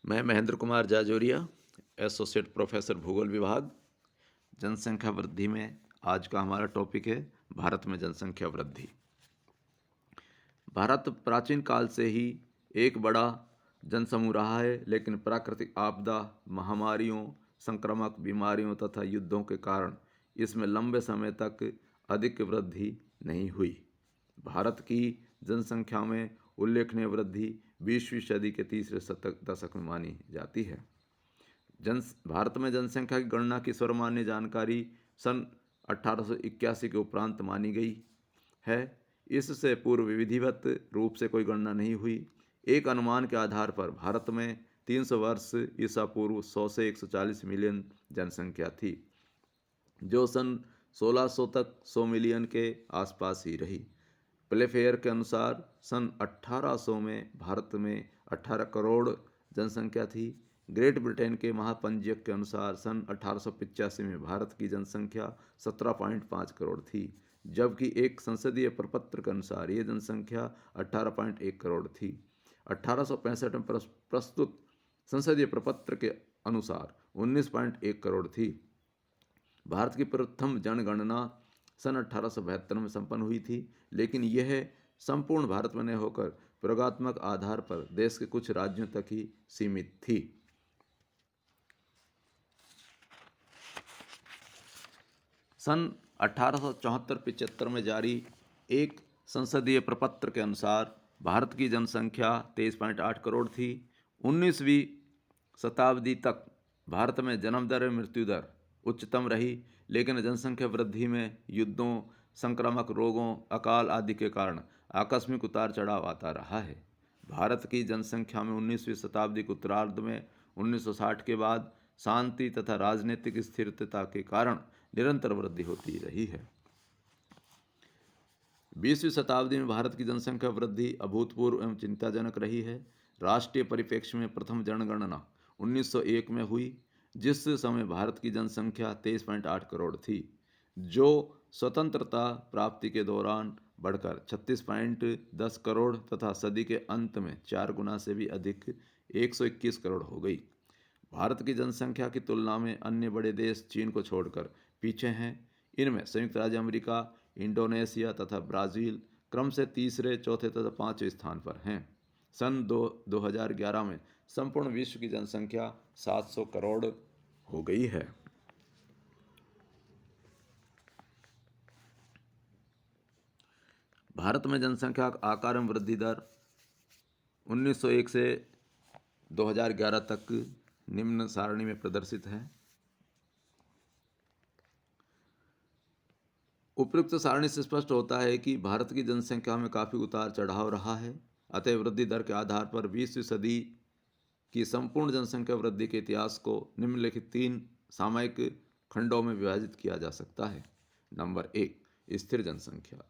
मैं Mahendra Kumar Jajoria, associate professor भूगोल विभाग। जनसंख्या वृद्धि में आज का हमारा टॉपिक है भारत में जनसंख्या वृद्धि। भारत प्राचीन काल से ही एक बड़ा जनसमूह रहा है, लेकिन प्राकृतिक आपदा, महामारियों, संक्रामक बीमारियों तथा युद्धों के कारण इसमें लंबे समय तक अधिक वृद्धि नहीं हुई। भारत की जनसंख्या में उल्लेखनीय वृद्धि 20वीं सदी के तीसरे दशक में मानी जाती है। भारत में जनसंख्या की गणना की सर्वमान्य जानकारी सन 1881 के उपरांत मानी गई है। इससे पूर्व विधिवत रूप से कोई गणना नहीं हुई। एक अनुमान के आधार पर भारत में 300 वर्ष ईसा पूर्व 100 से 140 मिलियन जनसंख्या थी, जो सन 1600 तक 100 मिलियन के आसपास ही रही। प्लेफेयर के अनुसार सन 1800 में भारत में 18 करोड़ जनसंख्या थी। ग्रेट ब्रिटेन के महापंजीयक के अनुसार सन 1885 में भारत की जनसंख्या 17.5 करोड़ थी, जबकि एक संसदीय प्रपत्र के अनुसार ये जनसंख्या 18.1 करोड़ थी। 1865 में प्रस्तुत संसदीय प्रपत्र के अनुसार 19.1 करोड़ थी। भारत की प्रथम जनगणना सन 1872 में संपन्न हुई थी, लेकिन यह संपूर्ण भारत में नहीं होकर प्रयोगात्मक आधार पर देश के कुछ राज्यों तक ही सीमित थी। सन 1874-75 में जारी एक संसदीय प्रपत्र के अनुसार भारत की जनसंख्या 23.8 करोड़ थी। 19वीं शताब्दी तक भारत में जन्म दर और मृत्यु दर उच्चतम रही, लेकिन जनसंख्या वृद्धि में युद्धों, संक्रामक रोगों, अकाल आदि के कारण आकस्मिक उतार चढ़ाव आता रहा है। भारत की जनसंख्या में 19वीं शताब्दी के उत्तरार्ध में 1960 के बाद शांति तथा राजनीतिक स्थिरता के कारण निरंतर वृद्धि होती रही है। 20वीं शताब्दी में भारत की जनसंख्या वृद्धि अभूतपूर्व एवं चिंताजनक रही है। राष्ट्रीय परिप्रेक्ष्य में प्रथम जनगणना 1901 में हुई, जिस समय भारत की जनसंख्या 23.8 करोड़ थी, जो स्वतंत्रता प्राप्ति के दौरान बढ़कर 36.10 करोड़ तथा सदी के अंत में 4 गुना से भी अधिक 121 करोड़ हो गई। भारत की जनसंख्या की तुलना में अन्य बड़े देश चीन को छोड़कर पीछे हैं। इनमें संयुक्त राज्य अमेरिका, इंडोनेशिया तथा ब्राज़ील क्रम से तीसरे, चौथे तथा पांचवें स्थान पर हैं। सन 2011 में संपूर्ण विश्व की जनसंख्या 700 करोड़ हो गई है। भारत में जनसंख्या आकार में वृद्धि दर 1901 से 2011 तक निम्न सारणी में प्रदर्शित है। उपयुक्त सारणी से स्पष्ट होता है कि भारत की जनसंख्या में काफ़ी उतार चढ़ाव रहा है। अतः वृद्धि दर के आधार पर 20वीं सदी की संपूर्ण जनसंख्या वृद्धि के इतिहास को निम्नलिखित 3 सामयिक खंडों में विभाजित किया जा सकता है। नंबर 1, स्थिर जनसंख्या।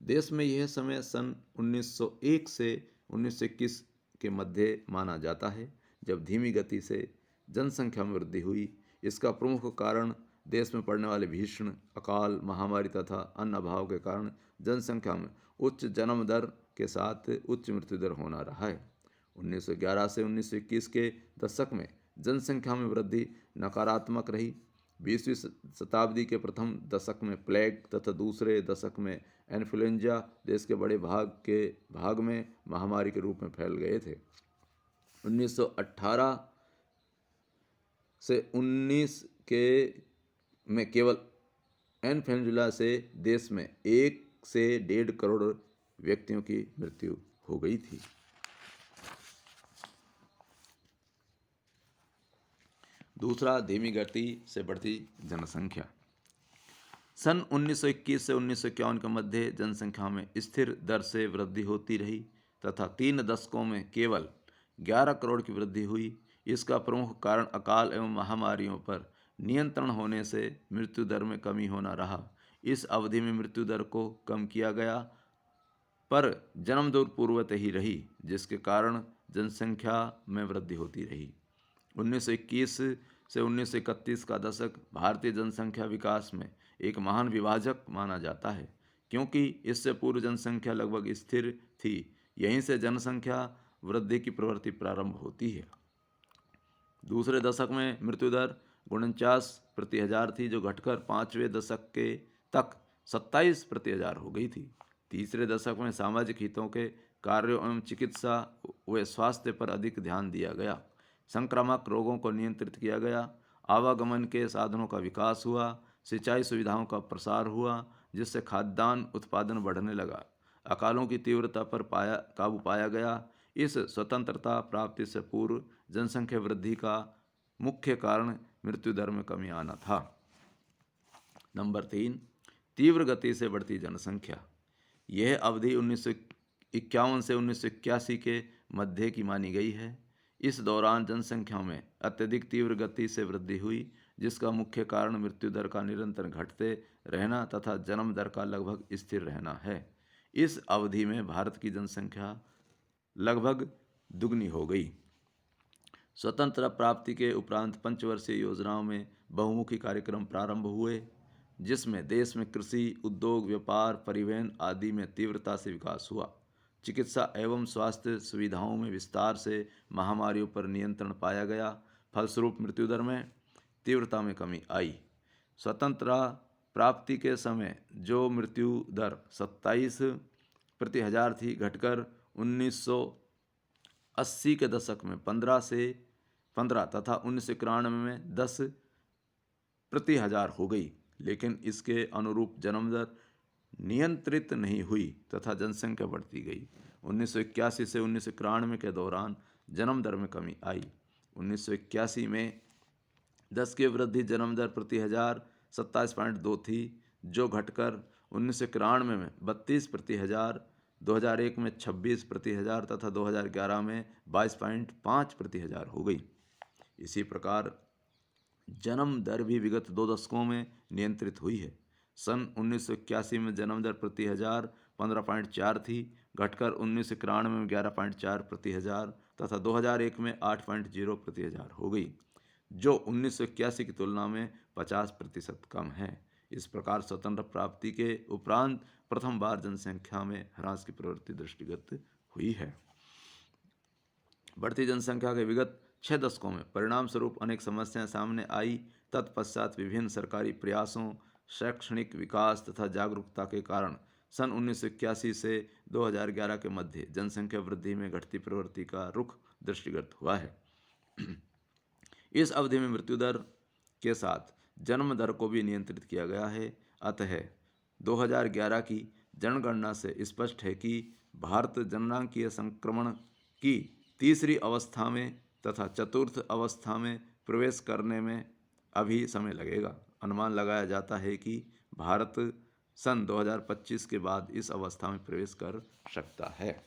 देश में यह समय सन 1901 से 1921 के मध्य माना जाता है, जब धीमी गति से जनसंख्या में वृद्धि हुई। इसका प्रमुख कारण देश में पड़ने वाले भीषण अकाल, महामारी तथा अन्न अभाव के कारण जनसंख्या में उच्च जन्म दर के साथ उच्च मृत्यु दर होना रहा है। 1911 से 1921 के दशक में जनसंख्या में वृद्धि नकारात्मक रही। 20वीं शताब्दी के प्रथम दशक में प्लेग तथा दूसरे दशक में इन्फ्लुएंजा देश के बड़े भाग में महामारी के रूप में फैल गए थे। 1918 से 19 के में केवल इन्फ्लुएंजा से देश में 1 से 1.5 करोड़ व्यक्तियों की मृत्यु हो गई थी। दूसरा, धीमी गति से बढ़ती जनसंख्या। सन 1921 से 1951 के मध्य जनसंख्या में स्थिर दर से वृद्धि होती रही तथा 3 दशकों में केवल 11 करोड़ की वृद्धि हुई। इसका प्रमुख कारण अकाल एवं महामारियों पर नियंत्रण होने से मृत्यु दर में कमी होना रहा। इस अवधि में मृत्यु दर को कम किया गया, पर जन्म दर पूर्ववत ही रही, जिसके कारण जनसंख्या में वृद्धि होती रही। 1921 से 1931 का दशक भारतीय जनसंख्या विकास में एक महान विभाजक माना जाता है, क्योंकि इससे पूर्व जनसंख्या लगभग स्थिर थी। यहीं से जनसंख्या वृद्धि की प्रवृत्ति प्रारंभ होती है। दूसरे दशक में मृत्यु दर 49 प्रति 1000 थी, जो घटकर पाँचवें दशक के तक 27 प्रति 1000 हो गई थी। तीसरे दशक में सामाजिक हितों के कार्यों एवं चिकित्सा व स्वास्थ्य पर अधिक ध्यान दिया गया। संक्रामक रोगों को नियंत्रित किया गया। आवागमन के साधनों का विकास हुआ। सिंचाई सुविधाओं का प्रसार हुआ, जिससे खाद्यान्न उत्पादन बढ़ने लगा। अकालों की तीव्रता पर काबू पाया गया। इस स्वतंत्रता प्राप्ति से पूर्व जनसंख्या वृद्धि का मुख्य कारण मृत्यु दर में कमी आना था। नंबर 3, तीव्र गति से बढ़ती जनसंख्या। यह अवधि 1951 से 1981 के मध्य की मानी गई है। इस दौरान जनसंख्या में अत्यधिक तीव्र गति से वृद्धि हुई, जिसका मुख्य कारण मृत्यु दर का निरंतर घटते रहना तथा जन्म दर का लगभग स्थिर रहना है। इस अवधि में भारत की जनसंख्या लगभग दुगनी हो गई। स्वतंत्रता प्राप्ति के उपरांत पंचवर्षीय योजनाओं में बहुमुखी कार्यक्रम प्रारंभ हुए, जिसमें देश में कृषि, उद्योग, व्यापार, परिवहन आदि में तीव्रता से विकास हुआ। चिकित्सा एवं स्वास्थ्य सुविधाओं में विस्तार से महामारियों पर नियंत्रण पाया गया। फलस्वरूप मृत्यु दर में तीव्रता में कमी आई। स्वतंत्रता प्राप्ति के समय जो मृत्यु दर 27 प्रति 1000 थी, घटकर 1980 के दशक में 15 तथा 1991 में 10 प्रति 1000 हो गई। लेकिन इसके अनुरूप जन्म दर नियंत्रित नहीं हुई तथा जनसंख्या बढ़ती गई। 1981 से 1991 के दौरान जन्म दर में कमी आई। 1981 में 10 की वृद्धि जन्म दर प्रति 1000 27.2 थी, जो घटकर 1991 में 32 प्रति 1000, 2001 में 26 प्रति 1000 तथा 2011 में 22.5 प्रति 1000 हो गई। इसी प्रकार जन्म दर भी विगत 2 दशकों में नियंत्रित हुई है। सन 1981 में जन्म दर प्रति 1000 15.4 थी, घटकर 1991 में 11.4 प्रति 1000 तथा 2001 में 8.0 प्रति 1000 हो गई, जो 1981 की तुलना में 50% कम है। इस प्रकार स्वतंत्र प्राप्ति के उपरांत प्रथम बार जनसंख्या में ह्रास की प्रवृत्ति दृष्टिगत हुई है। बढ़ती जनसंख्या के विगत 6 दशकों में परिणाम स्वरूप अनेक समस्याएं सामने आई। तत्पश्चात विभिन्न सरकारी प्रयासों, शैक्षणिक विकास तथा जागरूकता के कारण सन 1981 से 2011 के मध्य जनसंख्या वृद्धि में घटती प्रवृत्ति का रुख दृष्टिगत हुआ है। इस अवधि में मृत्यु दर के साथ जन्म दर को भी नियंत्रित किया गया है। अतः 2011 की जनगणना से स्पष्ट है कि भारत जननांकीय संक्रमण की तीसरी अवस्था में तथा चतुर्थ अवस्था में प्रवेश करने में अभी समय लगेगा। अनुमान लगाया जाता है कि भारत सन 2025 के बाद इस अवस्था में प्रवेश कर सकता है।